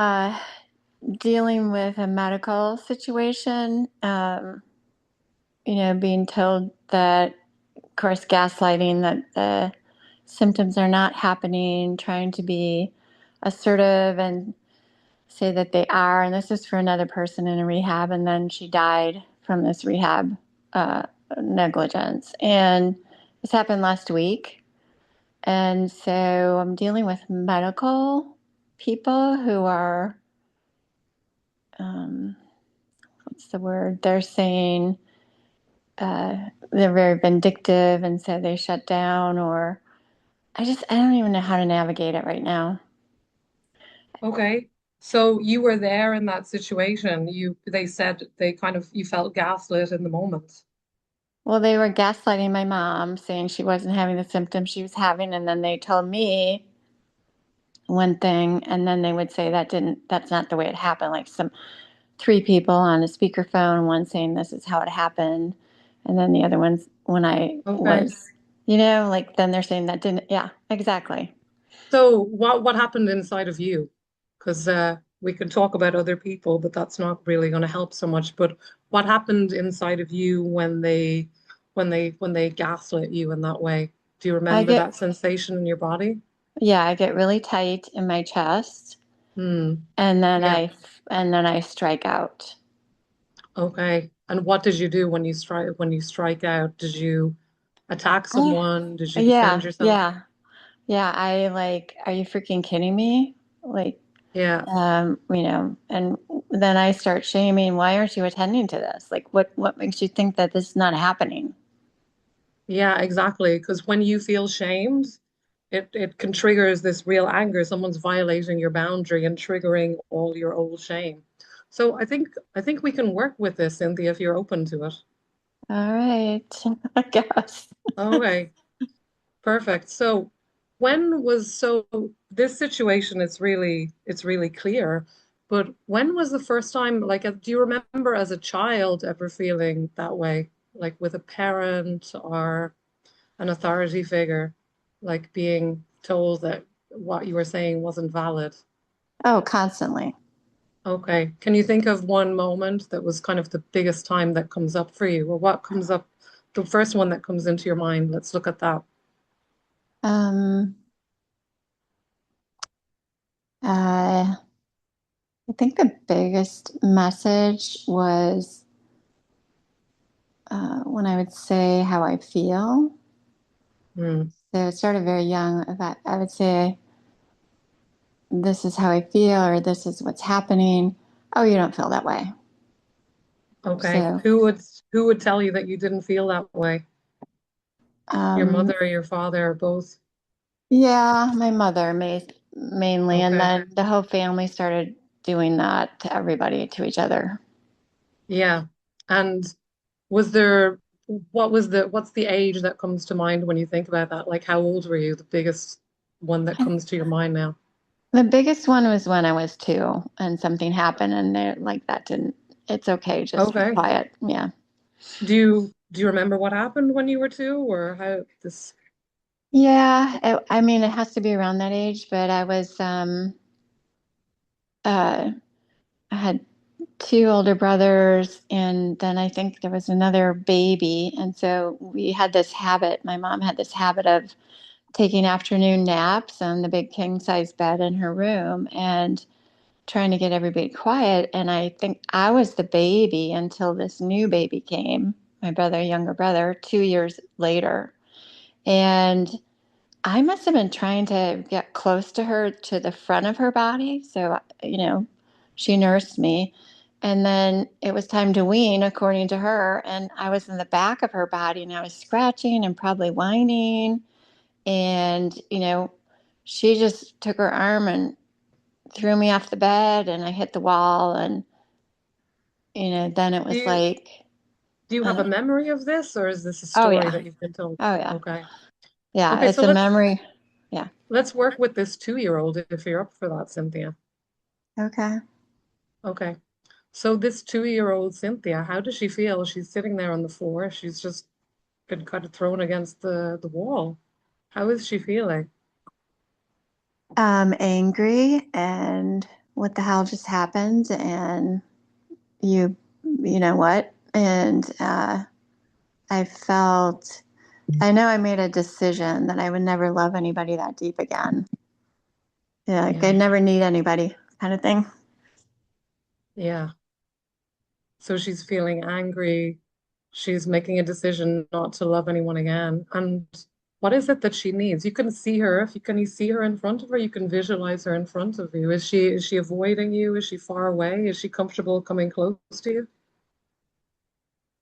Uh, Dealing with a medical situation, being told that, of course, gaslighting that the symptoms are not happening, trying to be assertive and say that they are. And this is for another person in a rehab. And then she died from this rehab uh, negligence. And this happened last week. And so I'm dealing with medical people who are, um, what's the word? They're saying uh, they're very vindictive and so they shut down, or I don't even know how to navigate it right now. Okay. So you were there in that situation. They said they kind of you felt gaslit in the moment. Well, they were gaslighting my mom, saying she wasn't having the symptoms she was having, and then they told me one thing, and then they would say that's not the way it happened. Like some three people on a speakerphone, one saying this is how it happened, and then the other ones when I Okay. was, like then they're saying that didn't, yeah, exactly. So what happened inside of you? Because we can talk about other people, but that's not really going to help so much. But what happened inside of you when they gaslit you in that way? Do you I remember get, that sensation in your body? yeah, I get really tight in my chest, Hmm. and then Yeah. I strike out. Okay. And what did you do when you strike out? Did you attack I, someone? Did you defend yeah, yourself? yeah, yeah. I like, are you freaking kidding me? Like, Yeah. and then I start shaming, why aren't you attending to this? Like, what makes you think that this is not happening? Yeah, exactly. Because when you feel shamed, it can trigger this real anger. Someone's violating your boundary and triggering all your old shame. So I think we can work with this, Cynthia, if you're open to it. All right, I guess. Okay, perfect. So so this situation is really clear, but when was the first time, like, do you remember as a child ever feeling that way, like with a parent or an authority figure, like being told that what you were saying wasn't valid? Oh, constantly. Okay. Can you think of one moment that was kind of the biggest time that comes up for you? Or what comes up, the first one that comes into your mind? Let's look at that. Um, I I think the biggest message was when I would say how I feel. Hmm. So it started very young. If I would say, this is how I feel, or this is what's happening. Oh, you don't feel that way. Okay. So, Who would tell you that you didn't feel that way? Your um, mother or your father or both? yeah, my mother mainly, and Okay. then the whole family started doing that to everybody, to each other. Yeah. And was there what's the age that comes to mind when you think about that? Like how old were you? The biggest one that I, comes to your mind now. the biggest one was when I was two, and something happened, and they're like, that didn't, it's okay, just be Okay. quiet. Yeah. Do you remember what happened when you were two or how this? Yeah, I mean, it has to be around that age, but uh, I had two older brothers, and then I think there was another baby. And so we had this habit, my mom had this habit of taking afternoon naps on the big king size bed in her room and trying to get everybody quiet. And I think I was the baby until this new baby came, my brother, younger brother, 2 years later. And I must have been trying to get close to her to the front of her body. So, she nursed me. And then it was time to wean, according to her. And I was in the back of her body and I was scratching and probably whining. And, she just took her arm and threw me off the bed and I hit the wall. And, then it Do was you like, do you I have a don't, memory of this or is this a oh, story yeah. that you've been told? Oh, yeah. Okay. Yeah. Okay, It's so a let's memory. Yeah. let's work with this 2-year-old if you're up for that, Cynthia. Okay. Okay. So this 2-year-old Cynthia, how does she feel? She's sitting there on the floor. She's just been kind of thrown against the wall. How is she feeling? Angry and what the hell just happened? And you know what? And I felt, I know I made a decision that I would never love anybody that deep again. Yeah, like Yeah. I'd never need anybody kind of thing. Yeah. So she's feeling angry. She's making a decision not to love anyone again. And what is it that she needs? You can see her. If you can you see her in front of her, you can visualize her in front of you. Is she avoiding you? Is she far away? Is she comfortable coming close to you?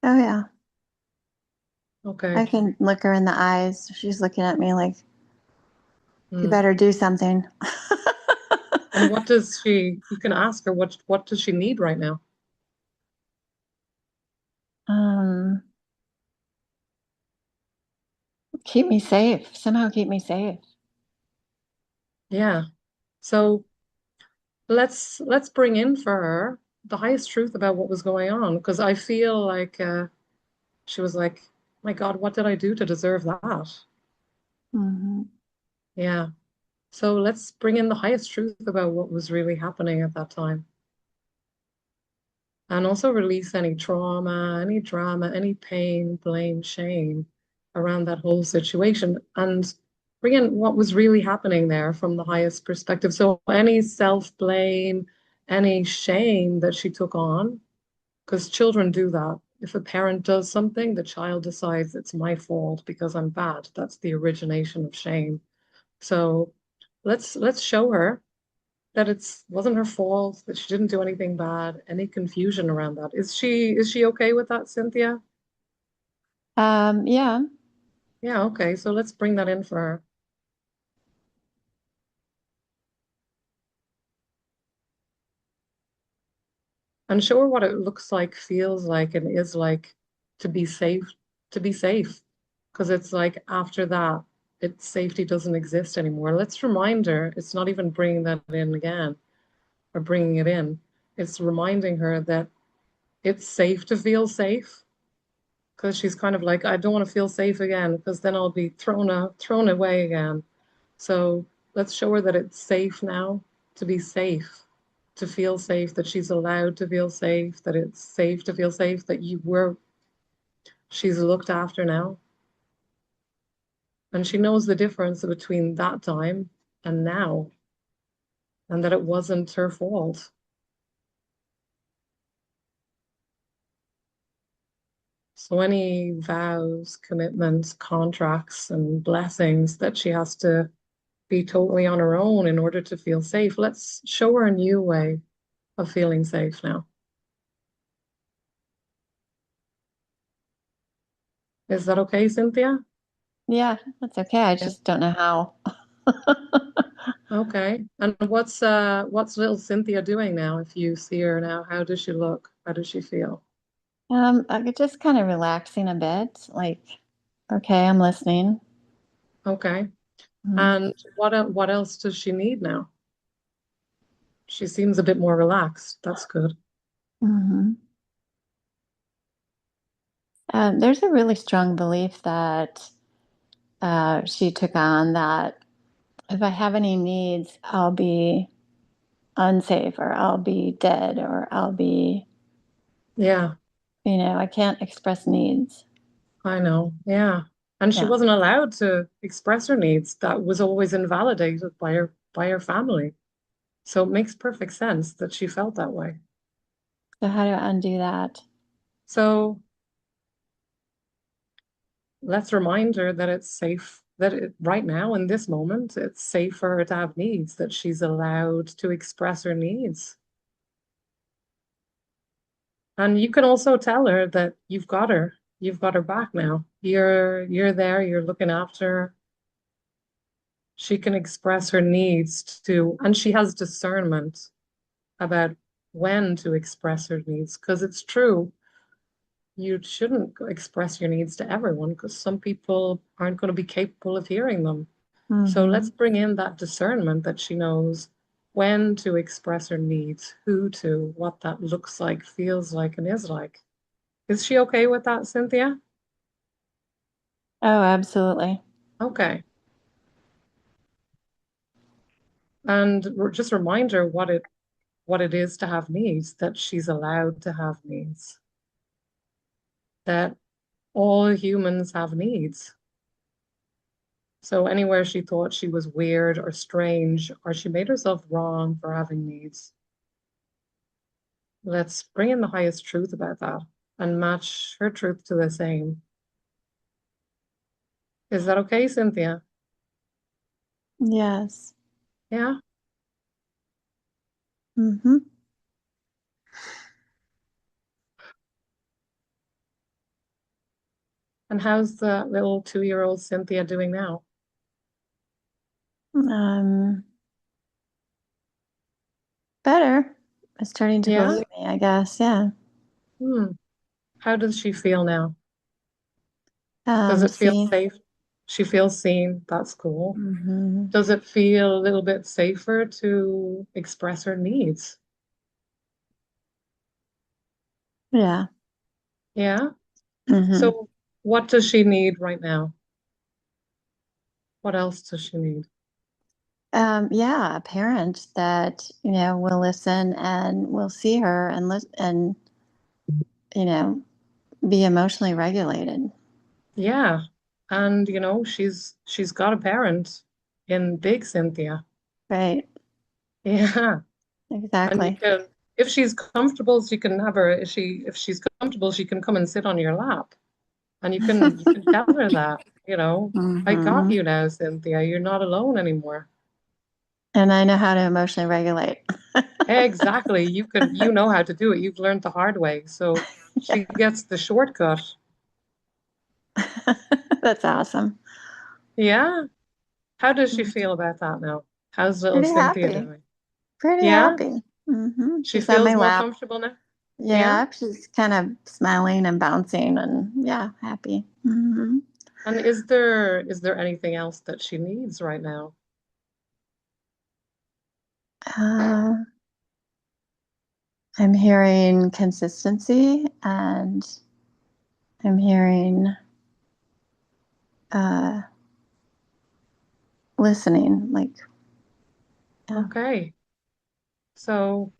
Oh yeah. I Okay. can look her in the eyes. She's looking at me like, you Hmm. better do something. And what does she, you can ask her what does she need right now? Um, Keep me safe. Somehow keep me safe. Yeah. So let's bring in for her the highest truth about what was going on because I feel like she was like, my God, what did I do to deserve that? Hmm. Yeah. So let's bring in the highest truth about what was really happening at that time. And also release any trauma, any drama, any pain, blame, shame around that whole situation. And bring in what was really happening there from the highest perspective. So any self-blame, any shame that she took on, because children do that. If a parent does something, the child decides it's my fault because I'm bad. That's the origination of shame. So let's show her that it's wasn't her fault, that she didn't do anything bad, any confusion around that. Is she okay with that, Cynthia? Yeah. Yeah, okay. So let's bring that in for her and show her what it looks like, feels like, and is like to be safe, to be safe. Because it's like after that, safety doesn't exist anymore. Let's remind her it's not even bringing that in again or bringing it in. It's reminding her that it's safe to feel safe because she's kind of like, I don't want to feel safe again because then I'll be thrown away again. So let's show her that it's safe now to be safe, to feel safe, that she's allowed to feel safe, that it's safe to feel safe, that she's looked after now. And she knows the difference between that time and now, and that it wasn't her fault. So any vows, commitments, contracts, and blessings that she has to be totally on her own in order to feel safe. Let's show her a new way of feeling safe now. Is that okay, Cynthia? Yeah, that's okay. I Yeah. just don't know how. Okay. And what's little Cynthia doing now? If you see her now, how does she look? How does she feel? I could just kind of relaxing a bit, like, okay, I'm listening. Okay. And what else does she need now? She seems a bit more relaxed. That's good. Mm-hmm. There's a really strong belief that she took on that if I have any needs, I'll be unsafe or I'll be dead or I'll be, Yeah, I can't express needs. I know. Yeah. And she Yeah. wasn't allowed to express her needs. That was always invalidated by her family. So it makes perfect sense that she felt that way. So how do I undo that? So let's remind her that it's safe, right now in this moment, it's safe for her to have needs, that she's allowed to express her needs. And you can also tell her that you've got her back now. You're there, you're looking after her. She can express her needs and she has discernment about when to express her needs. Because it's true, you shouldn't express your needs to everyone because some people aren't going to be capable of hearing them. So Hmm. let's bring in that discernment that she knows when to express her needs, who to, what that looks like, feels like, and is like. Is she okay with that, Cynthia? Oh, absolutely. Okay. And just remind her what it is to have needs, that she's allowed to have needs, that all humans have needs. So anywhere she thought she was weird or strange, or she made herself wrong for having needs, let's bring in the highest truth about that and match her truth to the same. Is that okay, Cynthia? Yes. Yeah. Mm-hmm. And how's the little 2-year-old Cynthia doing now? Um, Better. It's starting to Yeah. believe me, I guess. Yeah. Hmm. How does she feel now? Does it feel See. safe? She feels seen. That's cool. Hmm. Does it feel a little bit safer to express her needs? Yeah. Yeah. Hmm. So what does she need right now? What else does she need? Yeah, a parent that, will listen and will see her and you know, be emotionally regulated. Yeah. And she's got a parent in big Cynthia. Right. Yeah. And you Exactly. can, if she's comfortable, she can have her, if she's comfortable, she can come and sit on your lap. And you can tell her that, I got Hmm. you now, Cynthia. You're not alone anymore. And I know how to emotionally regulate. Exactly. You know how to do it. You've learned the hard way. So she gets the shortcut. That's awesome. Yeah. How does she feel about that now? How's little Pretty Cynthia happy. doing? Pretty Yeah. happy. She She's on my feels more lap. comfortable now. Yeah. Yeah, she's kind of smiling and bouncing and yeah, happy. And is there anything else that she needs right now? Uh, I'm hearing consistency and I'm hearing uh, listening. Like, yeah. Okay. So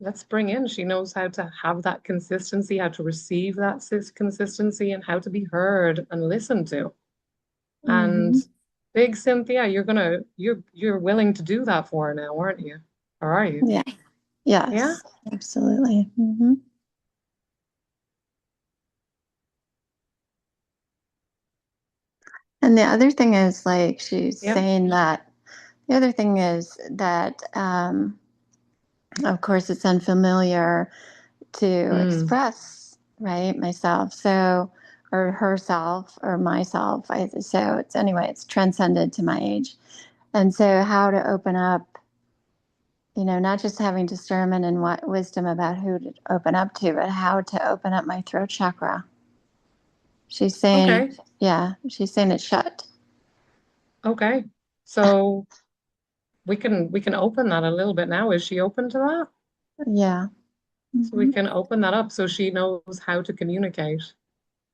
let's bring in, she knows how to have that consistency, how to receive that consistency, and how to be heard and listened to. And Hmm. big Cynthia, you're willing to do that for her now, aren't you? Or are you? Yeah. Yeah? Yes, absolutely. And the other thing is like she's Yeah. saying that the other thing is that of course it's unfamiliar to Mm. express, right, myself. So or herself or myself. So it's anyway, it's transcended to my age. And so how to open up, not just having discernment and what wisdom about who to open up to, but how to open up my throat chakra. She's saying, Okay. yeah, she's saying it's shut. Okay. So we can open that a little bit now. Is she open to that? Yeah. So we Hmm. can open that up so she knows how to communicate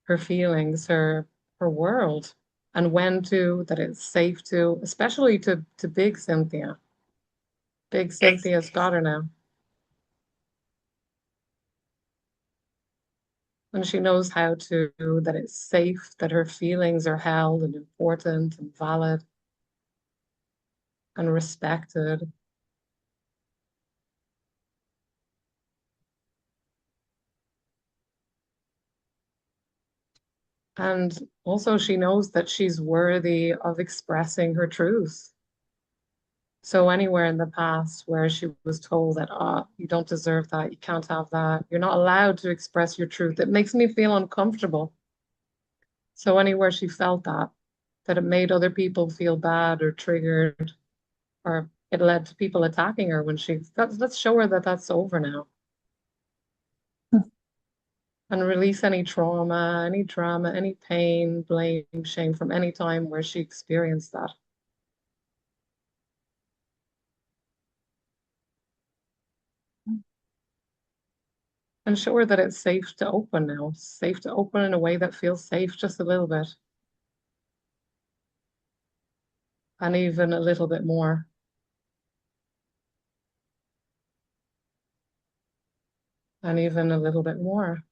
her feelings, her world, and when to, that it's safe to, especially to big Cynthia. Big Cynthia's got her now. And she knows how to, that it's safe, that her feelings are held and important and valid and respected. And also she knows that she's worthy of expressing her truth. So anywhere in the past where she was told that, you don't deserve that, you can't have that, you're not allowed to express your truth, it makes me feel uncomfortable. So anywhere she felt that it made other people feel bad or triggered, or it led to people attacking her when let's show her that that's over now and release any trauma, any drama, any pain, blame, shame from any time where she experienced that. And show her that it's safe to open now, safe to open in a way that feels safe just a little bit and even a little bit more. and even a little bit more.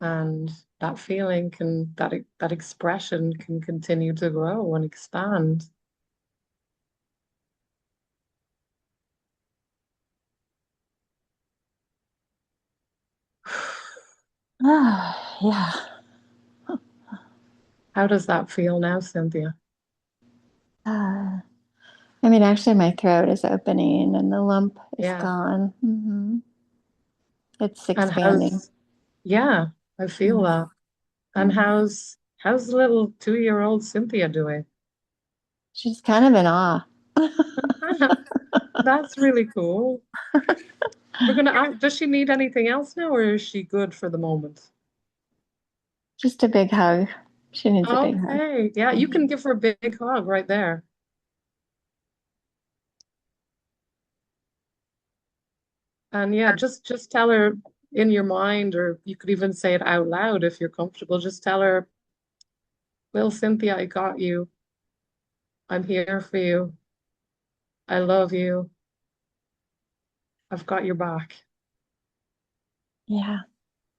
And that feeling can, that expression can continue to grow and expand. Ah, yeah. How does that feel now, Cynthia? Uh, I mean, actually, my throat is opening and the lump is Yeah. gone. It's And expanding. yeah, I feel Mhm. that. And how's little 2-year-old Cynthia doing? She's kind of in awe. That's really cool. Does she need anything else now, or is she good for the moment? Just a big hug. She needs a big hug. Okay. Yeah, you can Mhm. give her a big hug right there. And yeah, just tell her in your mind, or you could even say it out loud if you're comfortable. Just tell her, "Little Cynthia, I got you. I'm here for you. I love you. I've got your back. Yeah.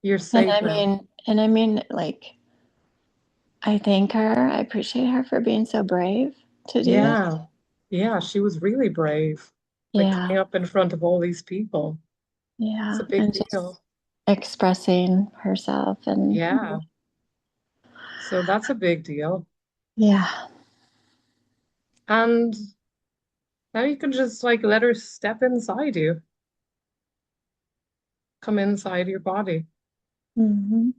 You're safe now." And I mean, like, I thank her. I appreciate her for being so brave to do this. Yeah. Yeah, she was really brave. Like Yeah. coming up in front of all these people. It's Yeah. a big And just deal. expressing herself and Yeah. So that's a big deal. yeah. And now you can just like let her step inside you, come inside your body. hmm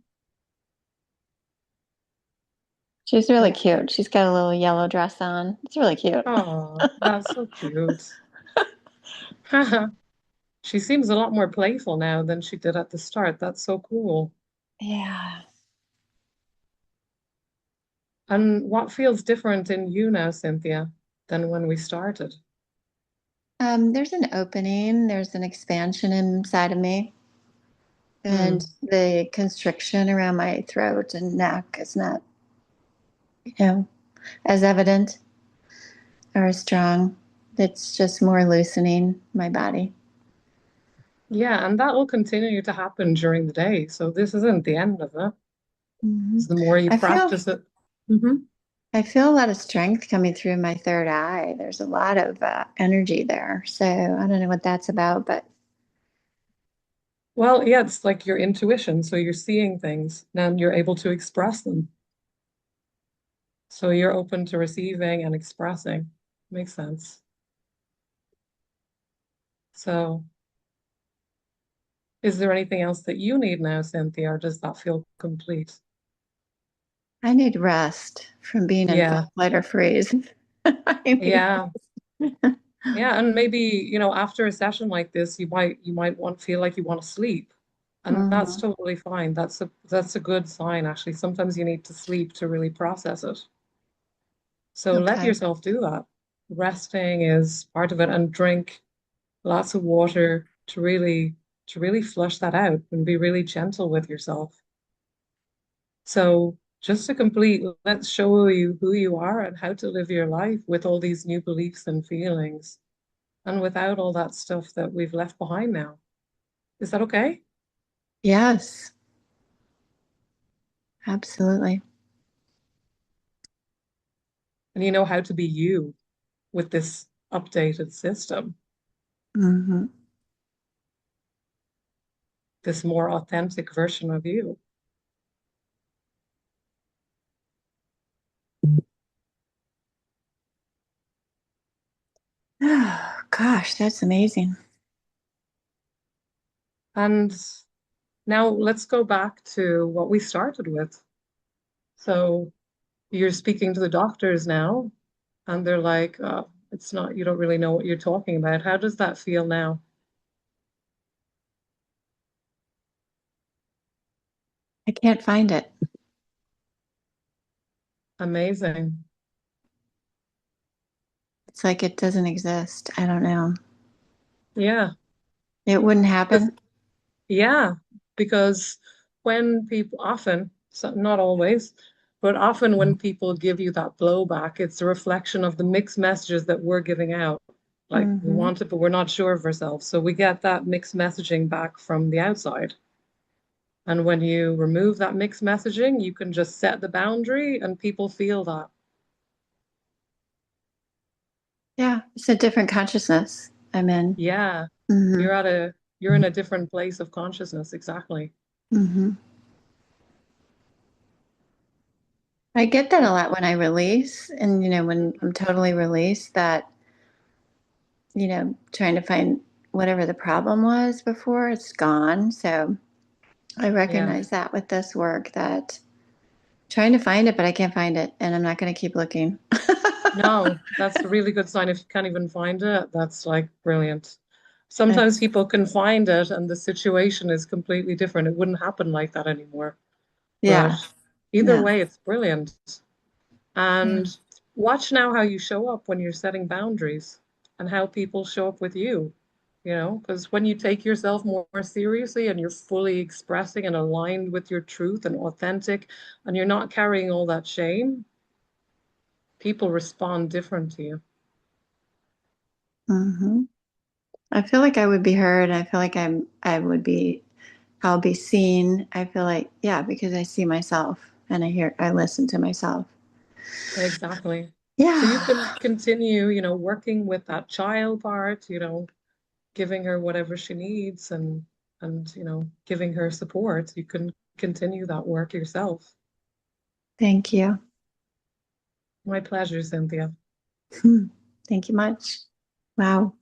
She's really Yeah. cute. She's got a little yellow dress on. It's really cute. Oh, that's so cute. She seems a lot more playful now than she did at the start. That's so cool. Yeah. And what feels different in you now, Cynthia, than when we started? There's an opening, there's an expansion inside of me, and Hmm. the constriction around my throat and neck is not, you know, as evident or as strong. It's just more loosening my body. Yeah, and that will continue to happen during the day. So this isn't the end of it. hmm So the more you I feel practice it. Hmm. I feel a lot of strength coming through my third eye. There's a lot of energy there. So I don't know what that's about, but Well, yeah, it's like your intuition. So you're seeing things and you're able to express them. So you're open to receiving and expressing. Makes sense. So is there anything else that you need now, Cynthia, or does that feel complete? I need rest from being in fight, Yeah, flight, or freeze. I need yeah, yeah. And maybe, after a session like this, you might want feel like you want to sleep. And that's Mhm. totally fine. That's a good sign, actually. Sometimes you need to sleep to really process it. So let Okay. yourself do that. Resting is part of it, and drink lots of water to really flush that out and be really gentle with yourself. So just to complete, let's show you who you are and how to live your life with all these new beliefs and feelings and without all that stuff that we've left behind now. Is that okay? Yes, absolutely. And you know how to be you with this updated system, hmm this more authentic version of you. Oh, gosh, that's amazing. And now let's go back to what we started with. So you're speaking to the doctors now, and they're like, it's not, you don't really know what you're talking about. How does that feel now? I can't find it. Amazing. It's like it doesn't exist. I don't know. Yeah. It wouldn't 'Cause- happen. yeah. Because when people often, so not always, but often when people give you that blowback, it's a reflection of the mixed messages that we're giving out. Like we Hmm. want it, but we're not sure of ourselves. So we get that mixed messaging back from the outside. And when you remove that mixed messaging, you can just set the boundary and people feel that. Yeah, it's a different consciousness I'm in. Yeah, Hmm. you're in a different place of consciousness. Exactly. Hmm. I get that a lot when I release, and when I'm totally released, that trying to find whatever the problem was before, it's gone. So I Yeah. recognize that with this work, that trying to find it, but I can't find it, and I'm not going to keep looking. No, that's a really good sign. If you can't even find it, that's like brilliant. Sometimes That's, people can find it and the situation is completely different. It wouldn't happen like that anymore. But yeah, either yeah, way, it's brilliant. yeah. And watch now how you show up when you're setting boundaries and how people show up with you, because when you take yourself more seriously and you're fully expressing and aligned with your truth and authentic, and you're not carrying all that shame, people respond different to you. Hmm. I feel like I would be heard. I feel like I'll be seen. I feel like, yeah, because I see myself and I listen to myself. Exactly. So you Yeah. can continue, working with that child part, giving her whatever she needs and giving her support. You can continue that work yourself. Thank you. My pleasure, Cynthia. Thank you much. Wow.